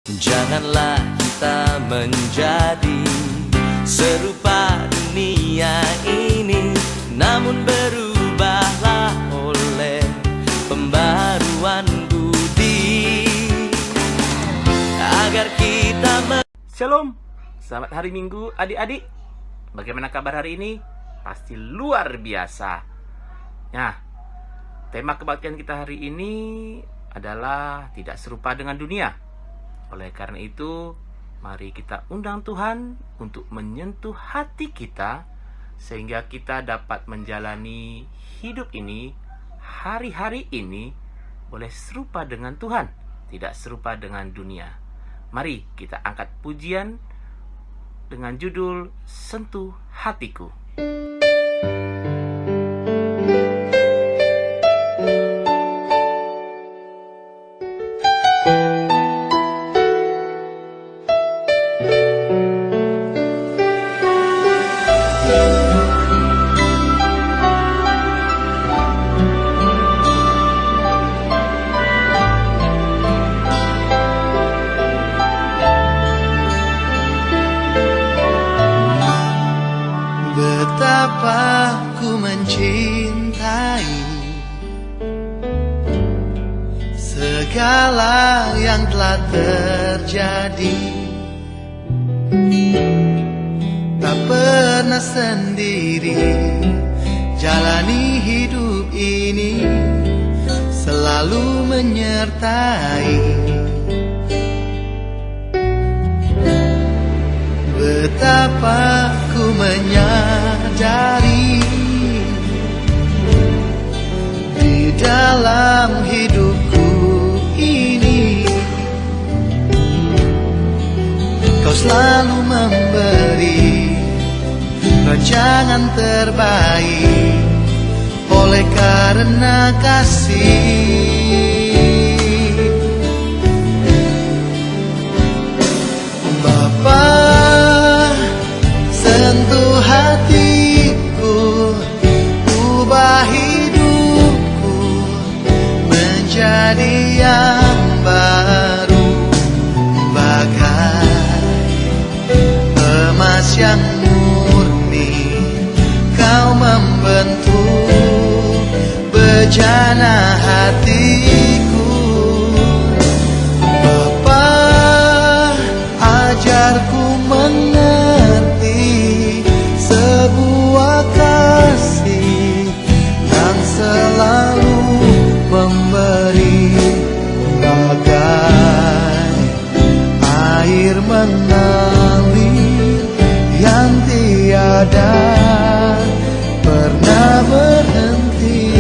Janganlah kita menjadi serupa dunia ini, namun berubahlah oleh pembaruan budi, agar kita Shalom, selamat hari Minggu adik-adik. Bagaimana kabar hari ini? Pasti luar biasa. Nah, tema kebaktian kita hari ini adalah tidak serupa dengan dunia. Oleh karena itu, mari kita undang Tuhan untuk menyentuh hati kita, sehingga kita dapat menjalani hidup ini, hari-hari ini, boleh serupa dengan Tuhan, tidak serupa dengan dunia. Mari kita angkat pujian dengan judul Sentuh Hatiku. Betapa ku mencintai segala yang telah terjadi, tak pernah sendiri jalani hidup ini, selalu menyertai. Betapa ku menyadari di dalam hidupku ini, Kau selalu memberi rancangan terbaik oleh karena kasih. Bapa, sentuh hatiku, ubah hidupku menjadi yang baru, bagai emas yang murni. Kau membentuk bejana hatiku. Bapa, ajarku mengerti sebuah kasih yang selalu memberi, bagai air mengalir yang tiada pernah berhenti.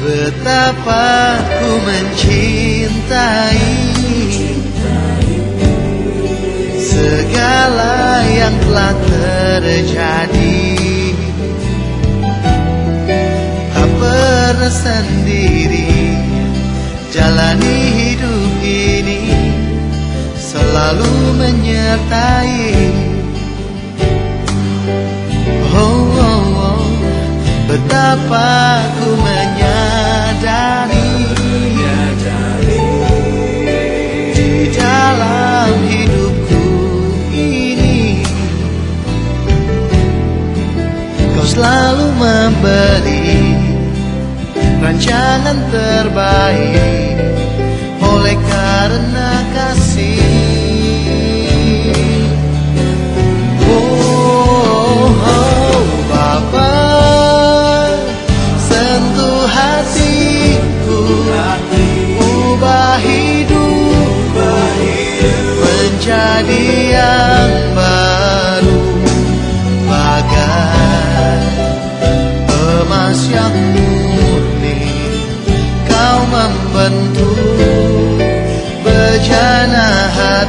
Betapa ku mencintai segala yang telah terjadi, tak pernah sendiri jalani hidup ini, selalu menyertai. Oh, oh, oh. Betapa ku menyadari di dalam hidupku ini, Kau selalu memberi rancangan terbaik oleh karena kasih. Oh, oh, Bapa, sentuh hatiku, ubah hidup menjadi yang baru, bagai emas yang murni. Kau membentuk bejana hati.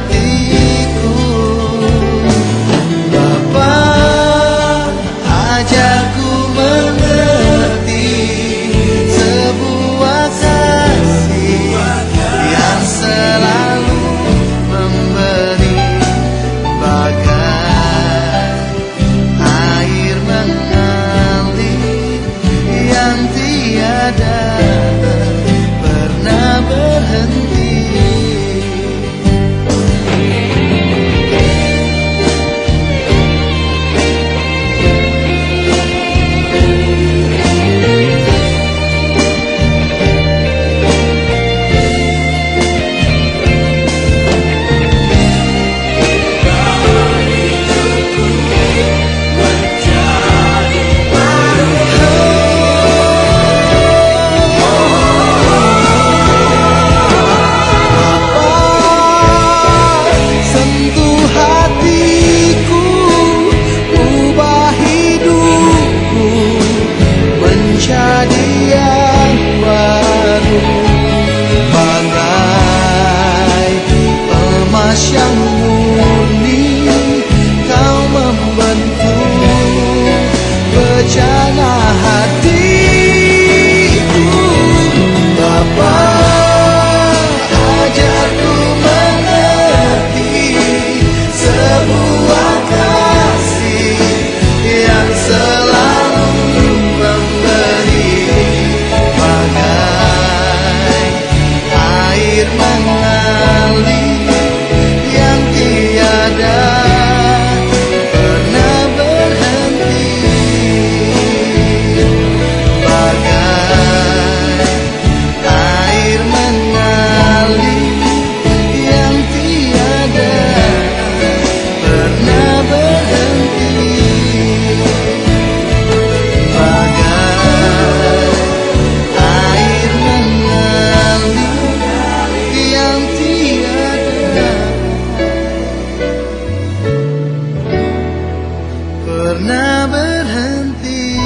pernah berhenti.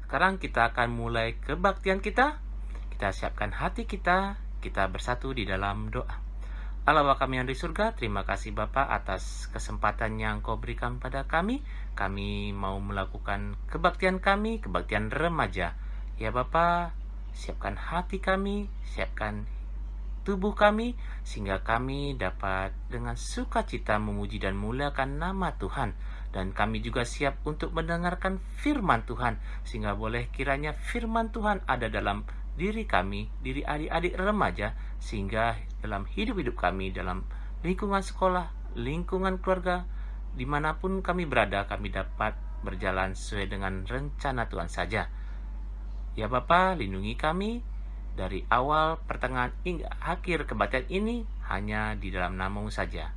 Sekarang kita akan mulai kebaktian kita. Kita siapkan hati kita. Kita bersatu di dalam doa. Allah Bapa kami yang di surga, terima kasih Bapa atas kesempatan yang Kau berikan pada kami. Kami mau melakukan kebaktian kami, kebaktian remaja. Ya Bapa, siapkan hati kami, siapkan tubuh kami, sehingga kami dapat dengan sukacita memuji dan muliakan nama Tuhan. Dan kami juga siap untuk mendengarkan firman Tuhan, sehingga boleh kiranya firman Tuhan ada dalam diri kami, diri adik-adik remaja, sehingga dalam hidup-hidup kami, dalam lingkungan sekolah, lingkungan keluarga, dimanapun kami berada, kami dapat berjalan sesuai dengan rencana Tuhan saja. Ya Bapa, lindungi kami dari awal, pertengahan, hingga akhir kebaktian ini hanya di dalam nama-Mu saja.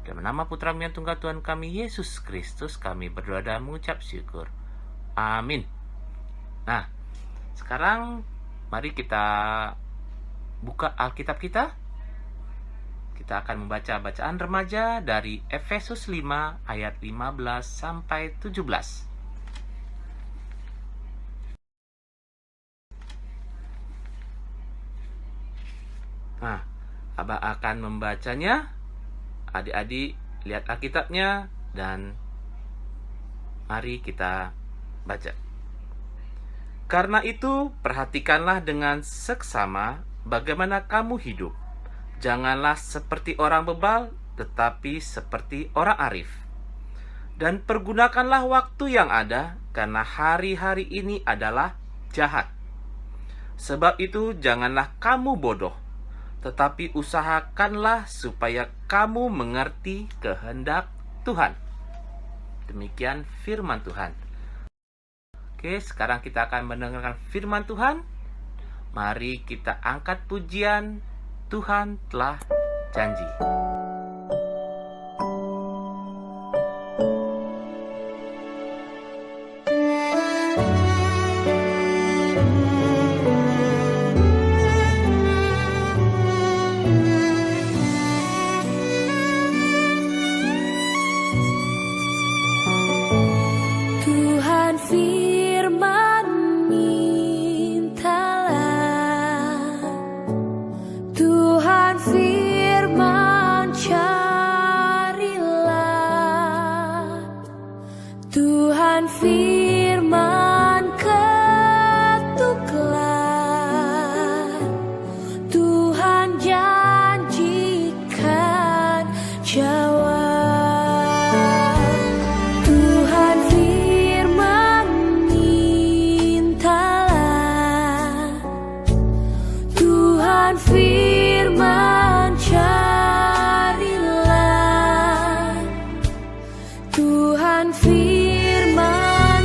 Dalam nama Putra-Mu yang tunggal Tuhan kami, Yesus Kristus, kami berdoa dan mengucap syukur. Amin. Nah, sekarang mari kita buka Alkitab kita. Kita akan membaca bacaan remaja dari Efesus 5 ayat 15 sampai 17. Nah, Abah akan membacanya. Adik-adik lihat Alkitabnya dan mari kita baca. Karena itu, perhatikanlah dengan seksama bagaimana kamu hidup. Janganlah seperti orang bebal, tetapi seperti orang arif. Dan pergunakanlah waktu yang ada, karena hari-hari ini adalah jahat. Sebab itu, janganlah kamu bodoh, tetapi usahakanlah supaya kamu mengerti kehendak Tuhan. Demikian firman Tuhan. Oke, sekarang kita akan mendengarkan firman Tuhan. Mari kita angkat pujian, Tuhan telah janji. Tuhan firman mintalah, Tuhan firman carilah, Tuhan firman ketuklah, Tuhan janjikan jawab. Tuhan firman mintalah, Tuhan firman carilah, Tuhan firman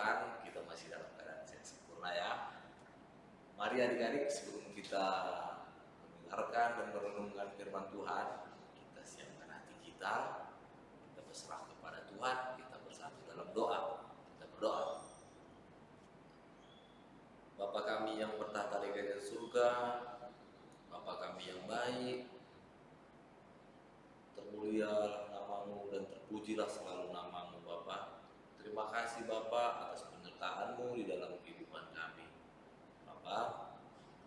Tuhan, kita masih dalam keadaan sehat sempurna ya. Mari adik-adik, sebelum kita mendengarkan dan merenungkan firman Tuhan, kita siapkan hati kita berserah kepada Tuhan, kita bersatu dalam doa. Kita berdoa. Bapa kami yang bertahta di kerajaan surga, Bapa kami yang baik, termulialah namamu dan terpujilah selalu namamu Bapa. Terima kasih Bapa atas penyertaan-Mu di dalam kehidupan kami. Bapa,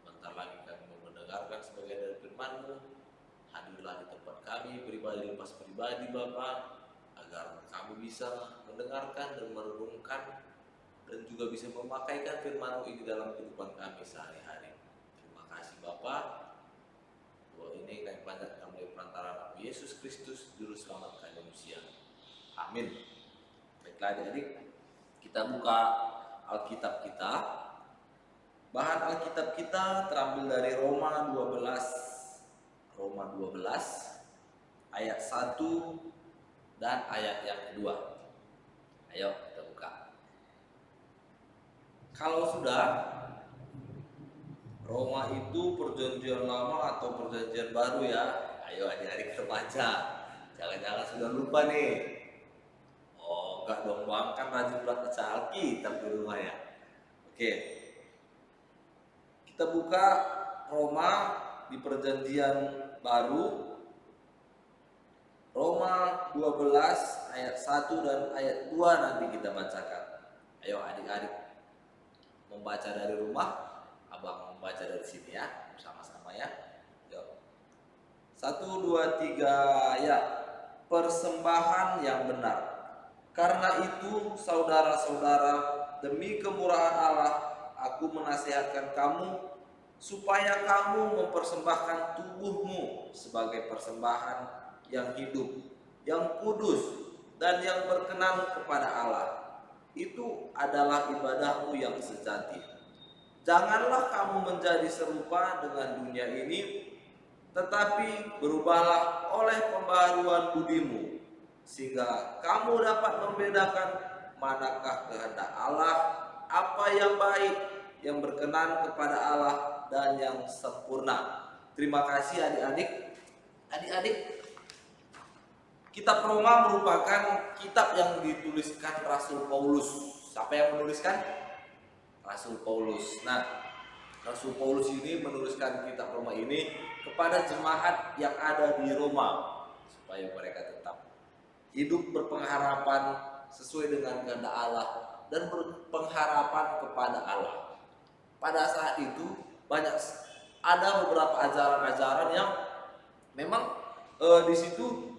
bentar lagi kami mau mendengarkan sebagian dari firman-Mu. Hadirlah di tempat kami pribadi lepas pribadi Bapa, agar kami bisa mendengarkan dan merenungkan dan juga bisa memakaikan firman-Mu ini dalam kehidupan kami sehari-hari. Terima kasih Bapa. Doa ini kami panjatkan melalui perantara Yesus Kristus, Juru Selamat kami manusia. Amin. Baiklah adik-adik, kita buka Alkitab kita. Bahan Alkitab kita terambil dari Roma 12 ayat 1 dan ayat yang kedua. Ayo kita buka. Kalau sudah, Roma itu perjanjian lama atau perjanjian baru ya? Ayo adik-adik remaja, jangan-jangan sudah lupa nih. Oh enggak dong Bang, kan rajin baca Alkitab di rumah ya. Oke, kita buka Roma di perjanjian baru, Roma 12 ayat 1 dan ayat 2 nanti kita bacakan. Ayo adik-adik membaca dari rumah, Abang membaca dari sini ya, bersama-sama ya. Yuk. 1, 2, 3 ya. Persembahan yang benar. Karena itu saudara-saudara, demi kemurahan Allah, aku menasihatkan kamu supaya kamu mempersembahkan tubuhmu sebagai persembahan yang hidup, yang kudus, dan yang berkenan kepada Allah. Itu adalah ibadahmu yang sejati. Janganlah kamu menjadi serupa dengan dunia ini, tetapi berubahlah oleh pembaharuan budimu, sehingga kamu dapat membedakan manakah kehendak Allah, apa yang baik, yang berkenan kepada Allah, dan yang sempurna. Terima kasih adik-adik. Adik-adik, kitab Roma merupakan kitab yang dituliskan Rasul Paulus. Siapa yang menuliskan? Rasul Paulus. Nah, Rasul Paulus ini menuliskan kitab Roma ini kepada jemaat yang ada di Roma, supaya mereka tetap hidup berpengharapan sesuai dengan kehendak Allah dan berpengharapan kepada Allah. Pada saat itu ada beberapa ajaran-ajaran yang memang di situ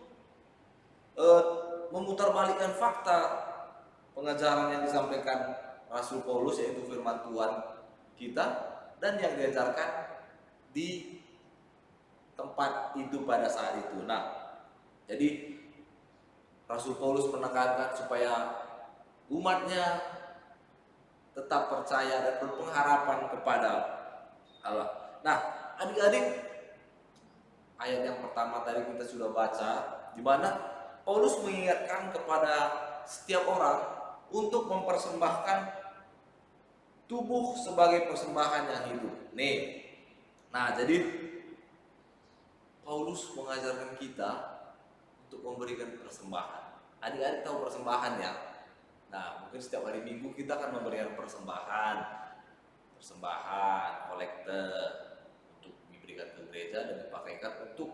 memutarbalikkan fakta pengajaran yang disampaikan Rasul Paulus, yaitu firman Tuhan kita, dan yang diajarkan di tempat itu pada saat itu. Nah, jadi Rasul Paulus menekankan supaya umatnya tetap percaya dan berpengharapan kepada Allah. Nah, adik-adik, ayat yang pertama tadi kita sudah baca, di mana Paulus mengingatkan kepada setiap orang untuk mempersembahkan tubuh sebagai persembahan yang hidup. Nih, nah jadi Paulus mengajarkan kita untuk memberikan persembahan. Adik-adik tahu persembahan ya? Nah, mungkin setiap hari Minggu kita akan memberikan persembahan, kolekte untuk diberikan ke gereja dan dipakaikan untuk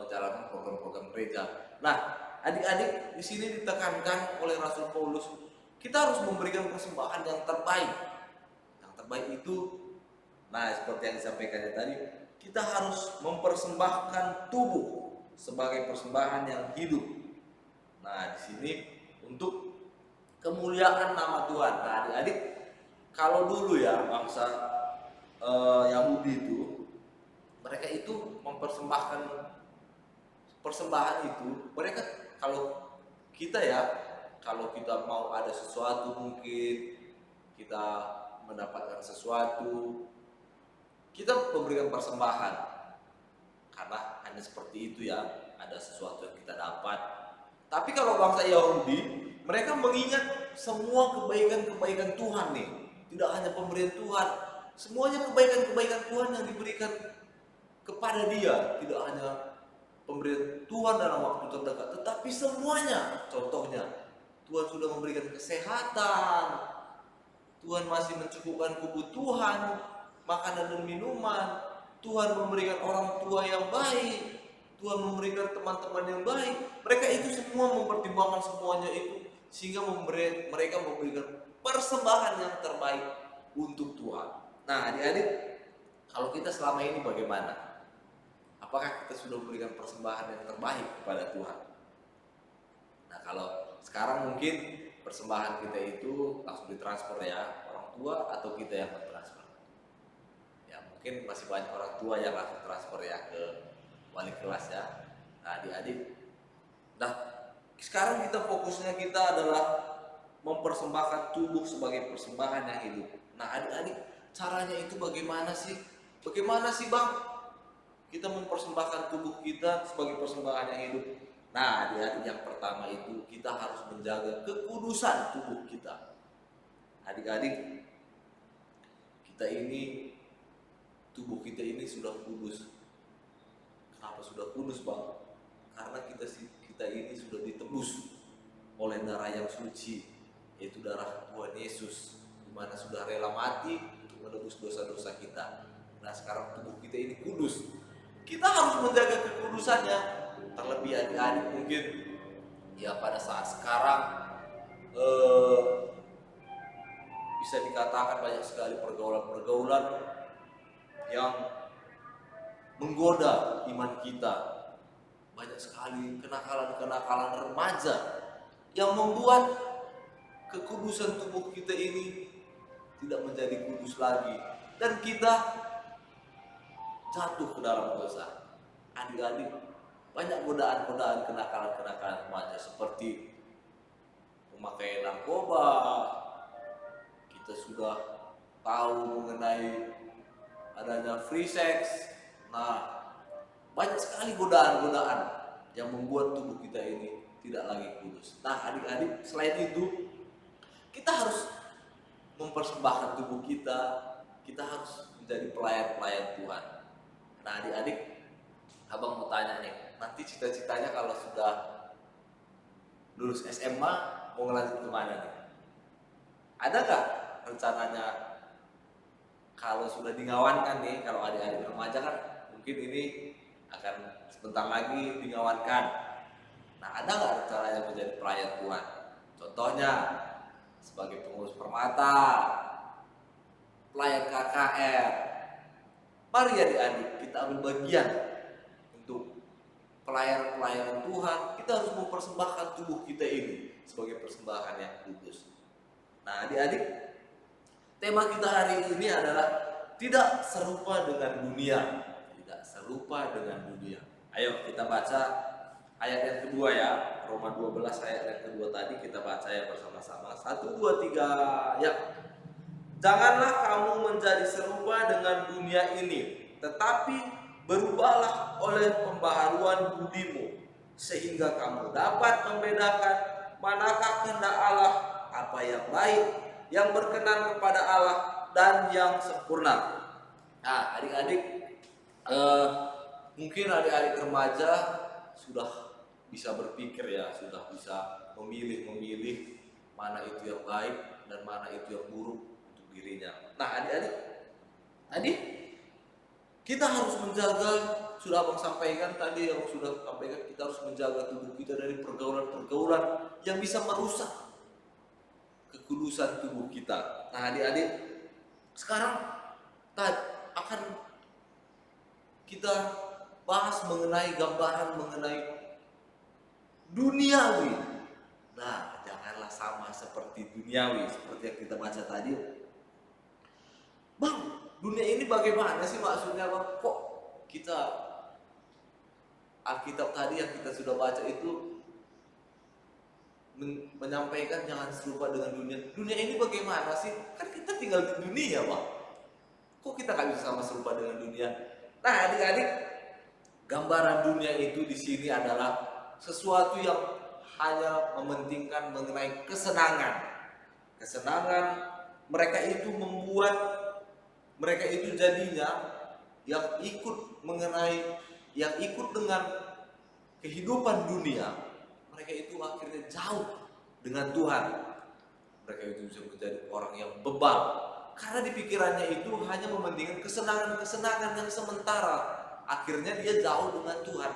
menjalankan program-program gereja. Nah, adik-adik, di sini ditekankan oleh Rasul Paulus, kita harus memberikan persembahan yang terbaik. Yang terbaik itu, nah seperti yang disampaikan tadi, kita harus mempersembahkan tubuh sebagai persembahan yang hidup. Nah, di sini untuk kemuliaan nama Tuhan. Nah, adik-adik, kalau dulu ya bangsa Yahudi itu, mereka itu mempersembahkan persembahan itu, mereka kalau kita mau ada sesuatu, mungkin kita mendapatkan sesuatu, kita memberikan persembahan karena hanya seperti itu ya, ada sesuatu yang kita dapat. Tapi kalau bangsa Yahudi, mereka mengingat semua kebaikan-kebaikan Tuhan nih, tidak hanya pemberian Tuhan, semuanya kebaikan-kebaikan Tuhan yang diberikan kepada dia, tidak hanya pemberian Tuhan dalam waktu terdekat, tetapi semuanya. Contohnya, Tuhan sudah memberikan kesehatan, Tuhan masih mencukupkan kebutuhan makanan dan minuman, Tuhan memberikan orang tua yang baik, Tuhan memberikan teman-teman yang baik. Mereka itu semua mempertimbangkan semuanya itu, sehingga mereka memberikan persembahan yang terbaik untuk Tuhan. Nah, adik-adik, kalau kita selama ini bagaimana? Apakah kita sudah memberikan persembahan yang terbaik kepada Tuhan? Nah, kalau sekarang mungkin persembahan kita itu langsung ditransfer ya, orang tua atau kita yang mentransfer. Ya, mungkin masih banyak orang tua yang langsung transfer ya ke wali kelas ya. Nah, adik-adik, nah sekarang kita fokusnya kita adalah mempersembahkan tubuh sebagai persembahan yang hidup. Nah, adik-adik, caranya itu bagaimana sih? Bagaimana sih Bang kita mempersembahkan tubuh kita sebagai persembahan yang hidup? Nah, adik-adik, yang pertama itu kita harus menjaga kekudusan tubuh kita. Adik-adik, kita ini, tubuh kita ini sudah kudus. Kenapa sudah kudus Bang? Karena kita ini sudah ditebus oleh darah yang suci, yaitu darah Tuhan Yesus, di mana sudah rela mati untuk menebus dosa-dosa kita. Nah, sekarang tubuh kita ini kudus. Kita harus menjaga kekudusannya. Terlebih adik-adik mungkin ya pada saat sekarang bisa dikatakan banyak sekali pergaulan-pergaulan yang menggoda iman kita. Banyak sekali kenakalan-kenakalan remaja yang membuat kekudusan tubuh kita ini tidak menjadi kudus lagi, dan kita jatuh ke dalam dosa. Adik-adik, banyak godaan-godaan kenakalan-kenakalan remaja seperti memakai narkoba. Kita sudah tahu mengenai adanya free sex. Nah, banyak sekali godaan-godaan yang membuat tubuh kita ini tidak lagi kudus. Nah, adik-adik, selain itu kita harus mempersembahkan tubuh kita. Kita harus menjadi pelayan-pelayan Tuhan. Nah, adik-adik, abang mau tanya nih, nanti cita-citanya kalau sudah lulus SMA mau ngelanjut kemana nih? Ada nggak rencananya kalau sudah dingawankan nih? Kalau adik-adik remaja kan mungkin ini akan sebentar lagi dingawankan. Nah, ada nggak rencananya menjadi pelayan Tuhan? Contohnya sebagai pengurus permata, pelayan KKR. Mari adik-adik kita ambil bagian untuk pelayanan Tuhan. Kita harus mempersembahkan tubuh kita ini sebagai persembahan yang kudus. Nah, adik-adik, tema kita hari ini adalah tidak serupa dengan dunia. Tidak serupa dengan dunia. Ayo kita baca ayat yang kedua ya. Roma 12 ayat yang kedua tadi kita baca ya bersama-sama. 1, 2, 3 ya. Janganlah kamu menjadi serupa dengan dunia ini, tetapi berubahlah oleh pembaharuan budimu, sehingga kamu dapat membedakan manakah kehendak Allah, apa yang baik, yang berkenan kepada Allah, dan yang sempurna. Nah, adik-adik, mungkin adik-adik remaja sudah bisa berpikir ya, sudah bisa memilih mana itu yang baik dan mana itu yang buruk untuk dirinya. Nah, adik-adik, tadi kita harus menjaga, sudah abang sampaikan tadi, yang sudah sampaikan, kita harus menjaga tubuh kita dari pergaulan-pergaulan yang bisa merusak kekudusan tubuh kita. Nah, adik-adik, sekarang akan kita bahas mengenai gambaran mengenai duniawi. Nah, janganlah sama seperti duniawi, seperti yang kita baca tadi. Bang, dunia ini bagaimana sih maksudnya Bang? Kok kita Alkitab tadi yang kita sudah baca itu menyampaikan jangan serupa dengan dunia. Dunia ini bagaimana sih? Kan kita tinggal di dunia Bang. Kok kita gak bisa sama serupa dengan dunia? Nah, adik-adik, gambaran dunia itu di sini adalah sesuatu yang hanya mementingkan mengenai kesenangan. Kesenangan mereka itu membuat mereka itu jadinya yang ikut dengan kehidupan dunia, mereka itu akhirnya jauh dengan Tuhan. Mereka itu bisa menjadi orang yang bebal karena di pikirannya itu hanya mementingkan kesenangan-kesenangan yang sementara. Akhirnya dia jauh dengan Tuhan.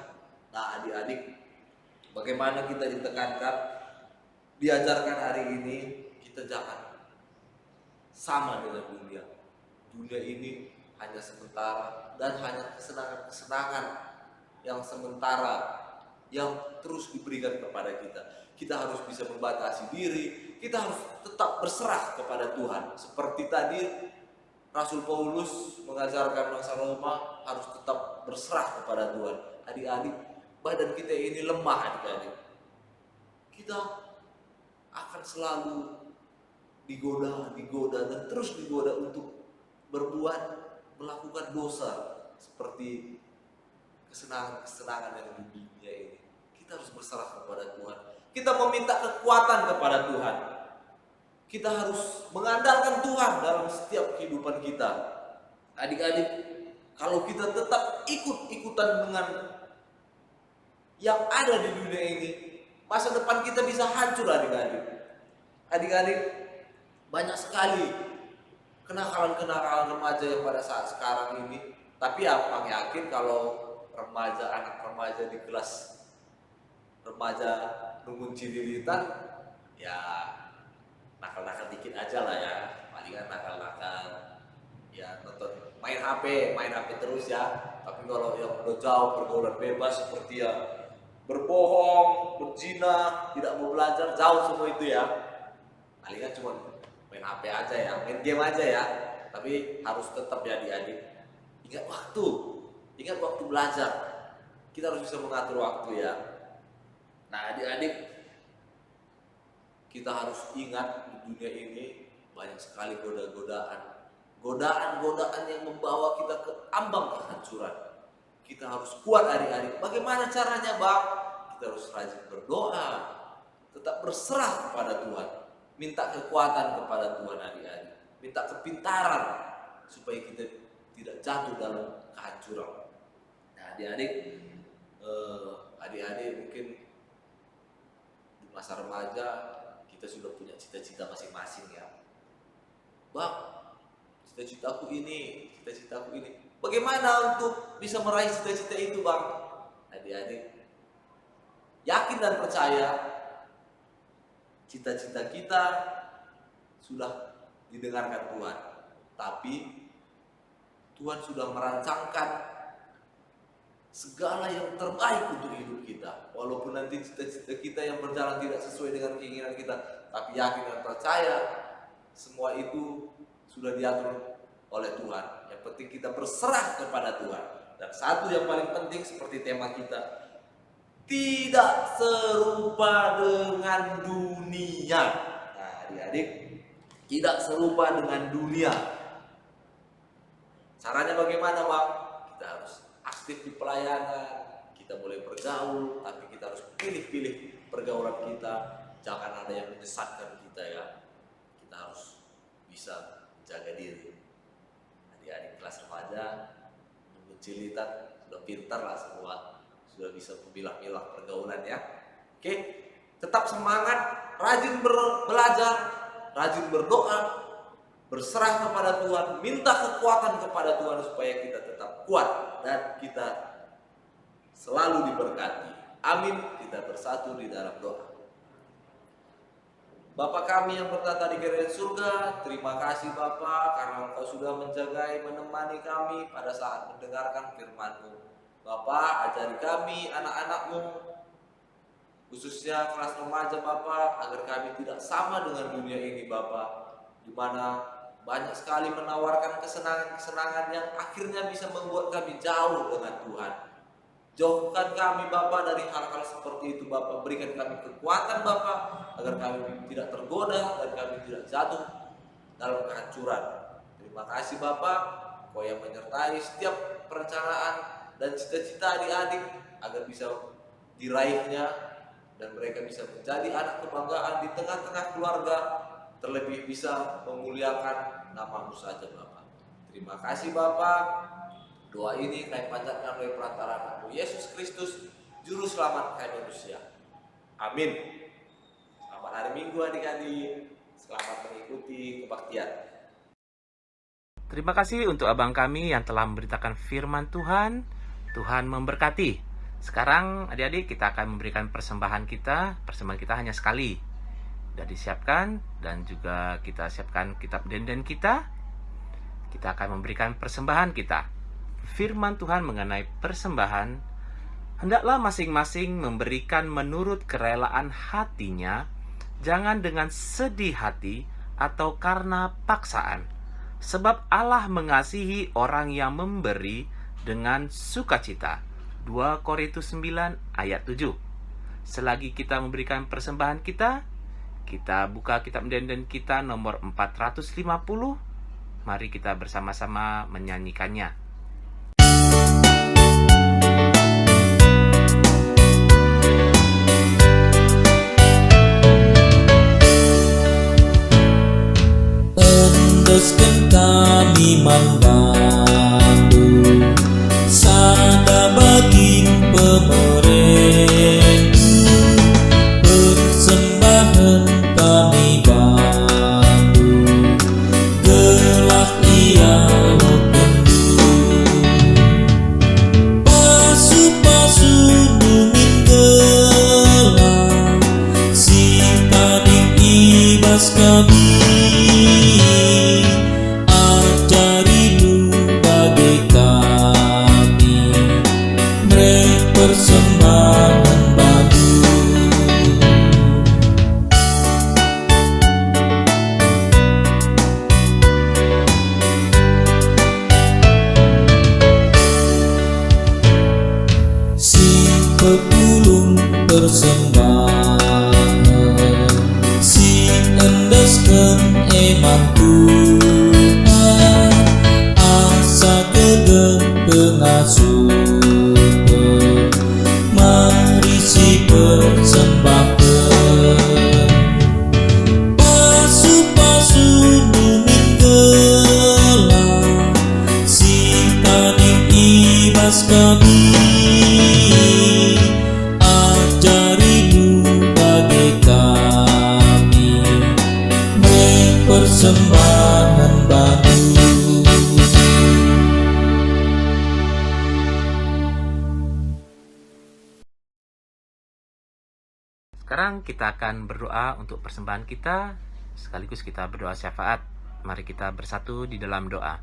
Nah, adik-adik, bagaimana kita ditekankan, diajarkan hari ini, kita jangan sama dengan dunia. Dunia ini hanya sementara dan hanya kesenangan-kesenangan yang sementara yang terus diberikan kepada kita. Kita harus bisa membatasi diri, kita harus tetap berserah kepada Tuhan. Seperti tadi Rasul Paulus mengajarkan bangsa Roma harus tetap berserah kepada Tuhan. Adik-adik, badan kita ini lemah, adik-adik. Kita akan selalu digoda dan terus digoda untuk melakukan dosa seperti kesenangan yang di dunia ini. Kita harus berserah kepada Tuhan. Kita meminta kekuatan kepada Tuhan. Kita harus mengandalkan Tuhan dalam setiap kehidupan kita. Adik-adik, kalau kita tetap ikut-ikutan dengan yang ada di dunia ini, masa depan kita bisa hancur, adik-adik. Adik-adik, banyak sekali kenakalan-kenakalan remaja yang pada saat sekarang ini. Tapi abang yakin kalau anak remaja di kelas remaja nunggu cililitan, ya nakal-nakal dikit aja lah ya. Palingan nakal-nakal ya nonton main HP terus ya. Tapi kalau yang udah jauh pergaulan bebas seperti ya berbohong, berzina, tidak mau belajar, jauh semua itu ya. Palingan cuma main HP aja ya, main game aja ya. Tapi harus tetap ya adik-adik, ingat waktu belajar. Kita harus bisa mengatur waktu ya. Nah, adik-adik, kita harus ingat di dunia ini banyak sekali godaan yang membawa kita ke ambang kehancuran. Kita harus kuat, adik-adik. Bagaimana caranya, Bang? Kita harus rajin berdoa, tetap berserah kepada Tuhan, minta kekuatan kepada Tuhan, adik-adik, minta kepintaran supaya kita tidak jatuh dalam kehancuran. Nah, adik-adik mungkin di masa remaja kita sudah punya cita-cita masing-masing ya. Bang, cita-citaku ini. Bagaimana untuk bisa meraih cita-cita itu, Bang? Adik-adik, yakin dan percaya cita-cita kita sudah didengarkan Tuhan. Tapi Tuhan sudah merancangkan segala yang terbaik untuk hidup kita. Walaupun nanti cita-cita kita yang berjalan tidak sesuai dengan keinginan kita, tapi yakin dan percaya semua itu sudah diatur oleh Tuhan. Yang penting kita berserah kepada Tuhan. Dan satu yang paling penting seperti tema kita, tidak serupa dengan dunia. Nah, adik-adik, tidak serupa dengan dunia. Caranya bagaimana, Bang? Kita harus aktif di pelayanan, kita boleh bergaul, tapi kita harus pilih-pilih pergaulan kita. Jangan ada yang menyesatkan kita ya. Kita harus bisa menjaga diri. Adik-adik kelas remaja, mencilitan, sudah pintar lah semua, sudah bisa memilah-milah pergaulan ya. Oke, tetap semangat, rajin belajar, rajin berdoa, berserah kepada Tuhan, minta kekuatan kepada Tuhan supaya kita tetap kuat dan kita selalu diberkati. Amin. Kita bersatu di dalam doa. Bapa kami yang bertata di kerajaan surga, terima kasih Bapa karena Engkau sudah menjagai, menemani kami pada saat mendengarkan firman-Mu. Bapa, ajari kami anak-anak-Mu, khususnya kelas remaja Bapa, agar kami tidak sama dengan dunia ini Bapa, di mana banyak sekali menawarkan kesenangan-kesenangan yang akhirnya bisa membuat kami jauh dengan Tuhan. Jauhkan kami Bapa dari hal-hal seperti itu Bapa. Berikan kami kekuatan Bapa agar kami tidak tergoda dan kami tidak jatuh dalam kehancuran. Terima kasih Bapa, Kau yang menyertai setiap perencanaan dan cita-cita adik-adik agar bisa diraihnya dan mereka bisa menjadi anak kebanggaan di tengah-tengah keluarga, terlebih bisa memuliakan nama-Mu saja Bapa. Terima kasih Bapa. Doa ini kami panjatkan oleh perantara Anakmu Yesus Kristus, Juru Selamat kami manusia. Amin. Selamat hari Minggu adik-adik. Selamat mengikuti kebaktian. Terima kasih untuk abang kami yang telah memberitakan firman Tuhan. Tuhan memberkati. Sekarang adik-adik kita akan memberikan persembahan kita. Persembahan kita hanya sekali. Sudah disiapkan dan juga kita siapkan kitab denden kita. Kita akan memberikan persembahan kita. Firman Tuhan mengenai persembahan, hendaklah masing-masing memberikan menurut kerelaan hatinya, jangan dengan sedih hati atau karena paksaan. Sebab Allah mengasihi orang yang memberi dengan sukacita. 2 Korintus 9 ayat 7. Selagi kita memberikan persembahan kita buka kitab denden kita nomor 450. Mari kita bersama-sama menyanyikannya. Endoskan kami membantu sada bagi pemerintah, persembahan kami bantu gelah ia penuh, pasu-pasu numin gelah si tadik ibas kami. Persembahan batu. Si pepulung persembahan, si endoskan emang Tuhan, asa gedeng pengasuh. Mari si persembahkan, pasu-pasu numin gelah si tadik ibas kami. Ajarimu bagi kami persembahan batu. Sekarang kita akan berdoa untuk persembahan kita, sekaligus kita berdoa syafaat. Mari kita bersatu di dalam doa.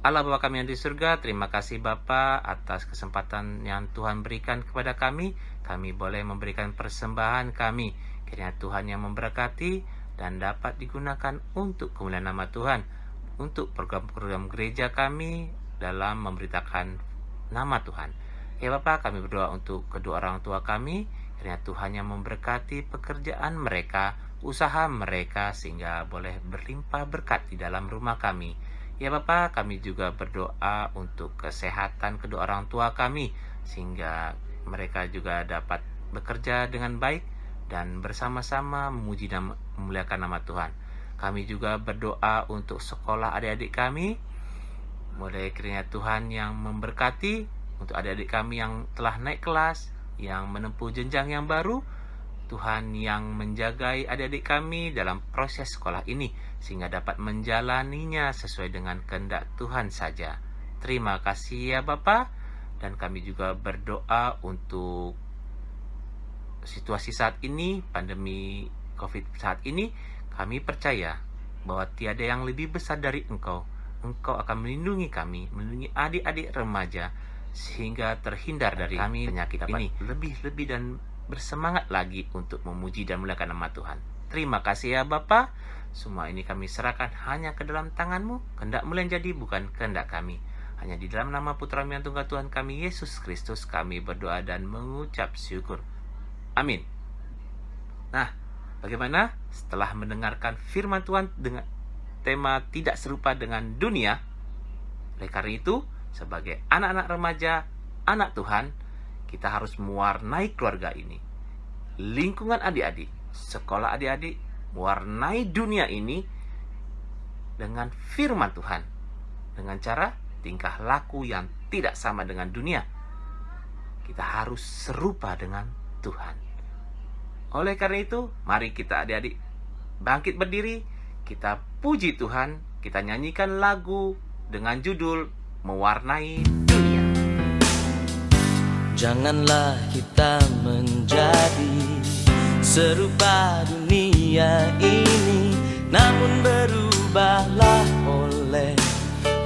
Allah Bapa kami yang di surga, terima kasih Bapa atas kesempatan yang Tuhan berikan kepada kami. Kami boleh memberikan persembahan kami. Kiranya Tuhan yang memberkati dan dapat digunakan untuk kemuliaan nama Tuhan. Untuk program-program gereja kami dalam memberitakan nama Tuhan. Ya Bapa, kami berdoa untuk kedua orang tua kami. Kiranya Tuhan yang memberkati pekerjaan mereka, usaha mereka, sehingga boleh berlimpah berkat di dalam rumah kami. Ya Bapa, kami juga berdoa untuk kesehatan kedua orang tua kami, sehingga mereka juga dapat bekerja dengan baik dan bersama-sama memuji dan memuliakan nama Tuhan. Kami juga berdoa untuk sekolah adik-adik kami. Mulai kiranya Tuhan yang memberkati untuk adik-adik kami yang telah naik kelas, yang menempuh jenjang yang baru. Tuhan yang menjagai adik-adik kami dalam proses sekolah ini, sehingga dapat menjalaninya sesuai dengan kehendak Tuhan saja. Terima kasih ya Bapa. Dan kami juga berdoa untuk situasi saat ini, pandemi COVID saat ini. Kami percaya bahwa tiada yang lebih besar dari Engkau. Engkau akan melindungi kami, melindungi adik-adik remaja, sehingga terhindar dari kami penyakit ini. Lebih-lebih dan bersemangat lagi untuk memuji dan memuliakan nama Tuhan. Terima kasih ya Bapa. Semua ini kami serahkan hanya ke dalam tangan-Mu. Kehendak-Mu yang jadi, bukan kehendak kami. Hanya di dalam nama Putra-Mu yang tunggal Tuhan kami, Yesus Kristus, kami berdoa dan mengucap syukur. Amin. Nah, bagaimana setelah mendengarkan firman Tuhan dengan tema tidak serupa dengan dunia? Oleh karena itu, sebagai anak-anak remaja, anak Tuhan, kita harus mewarnai keluarga ini, lingkungan adik-adik, sekolah adik-adik, mewarnai dunia ini dengan firman Tuhan, dengan cara tingkah laku yang tidak sama dengan dunia. Kita harus serupa dengan Tuhan. Oleh karena itu, mari kita adik-adik bangkit berdiri, kita puji Tuhan, kita nyanyikan lagu dengan judul Mewarnai Dunia. Janganlah kita menjadi serupa dunia ini, namun berubahlah oleh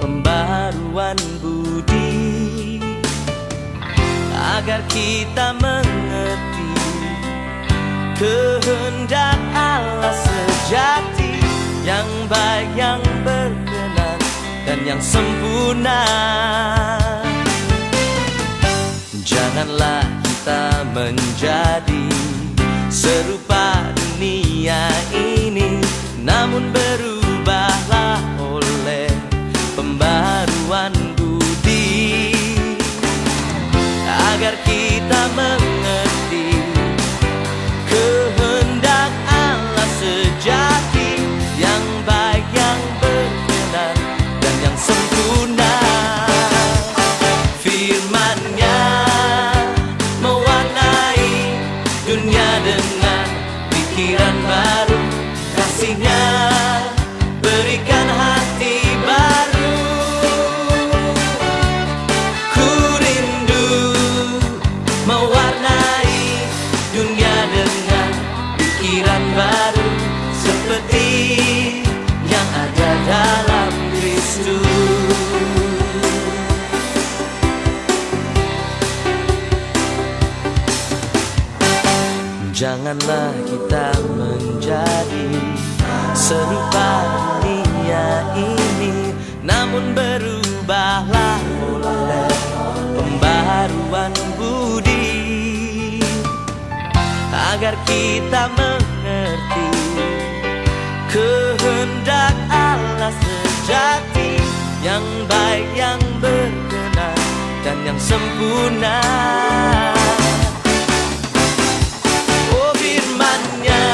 pembaruan budi, agar kita mengerti kehendak Allah sejati, yang baik, yang berkenan, dan yang sempurna. Janganlah kita menjadi serupa dunia ini, namun berubahlah oleh pembaruan budi, agar kita mengerti kehendak Allah sejati, yang baik, yang berkenan, dan yang sempurna. Firman-Nya mewarnai dunia dengan pikiran baru, kasih-Nya berikan hati baru. Ku rindu mewarnai dunia dengan pikiran baru, seperti yang ada dalam Kristus. Janganlah kita menjadi serupa dunia ini, namun berubahlah oleh pembaruan budi, agar kita mengerti kehendak Allah sejati, yang baik, yang berkenan, dan yang sempurna. Oh, firman-Nya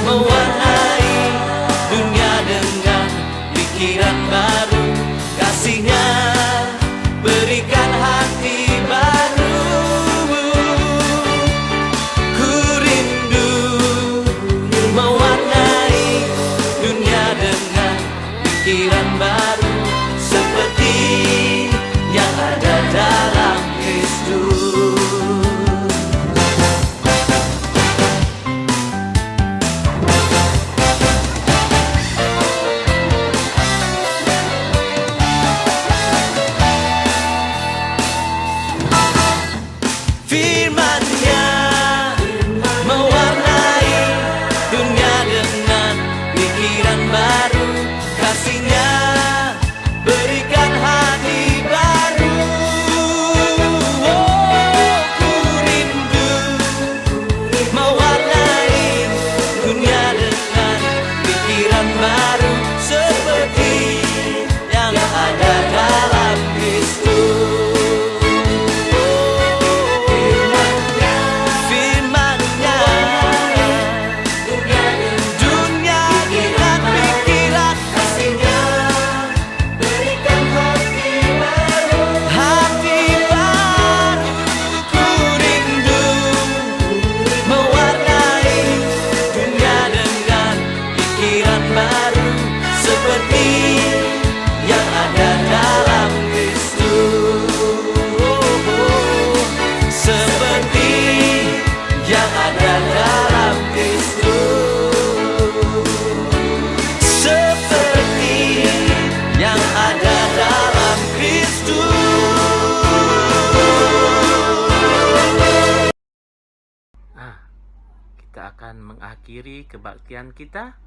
mewarnai dunia dengan pikiran baru, kasih-Nya berikan hati baru. Ku rindu mewarnai dunia dengan pikiran baru, seperti yang ada dalam Kristus. Firman-Nya mewarnai dunia dengan pikiran baru, kasih-Nya berikan hati baru. Oh, ku rindu mewarnai dunia dengan pikiran baru, seperti yang ada dalam Kristus. Firman-Nya dunia dengan pikiran, kasih-Nya berikan hati baru. Hati baru, ku rindu mewarnai dunia dengan pikiran baru, seperti yang ada dalam Kristus. Seperti yang ada dalam Kristus. Seperti yang ada dalam Kristus. Kita akan mengakhiri kebaktian kita.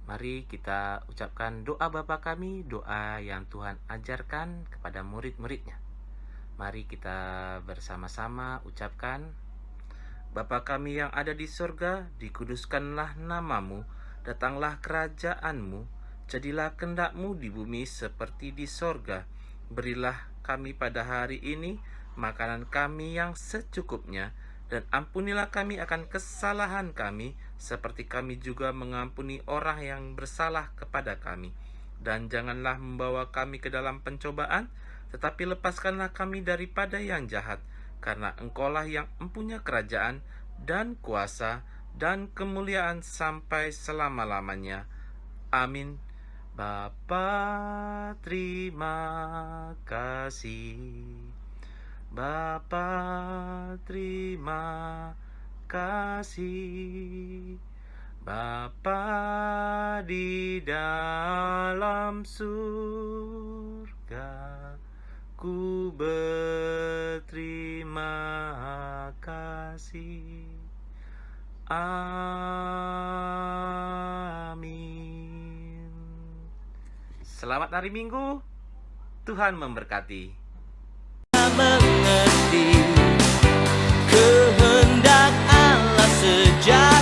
Mari kita ucapkan doa Bapa kami, doa yang Tuhan ajarkan kepada murid-muridnya. Mari kita bersama-sama ucapkan. Bapa kami yang ada di surga, dikuduskanlah namamu, datanglah kerajaan-Mu, jadilah kehendak-Mu di bumi seperti di surga. Berilah kami pada hari ini makanan kami yang secukupnya, Dan ampunilah kami akan kesalahan kami, seperti kami juga mengampuni orang yang bersalah kepada kami. Dan janganlah membawa kami ke dalam pencobaan, tetapi lepaskanlah kami daripada yang jahat. Karena Engkaulah yang mempunyai kerajaan dan kuasa dan kemuliaan sampai selama-lamanya. Amin. Bapa, terima kasih. Bapa, terima kasih. Bapa di dalam surga, ku berterima kasih. Amin. Selamat hari Minggu. Tuhan memberkati. Mengerti kehendak Allah sejak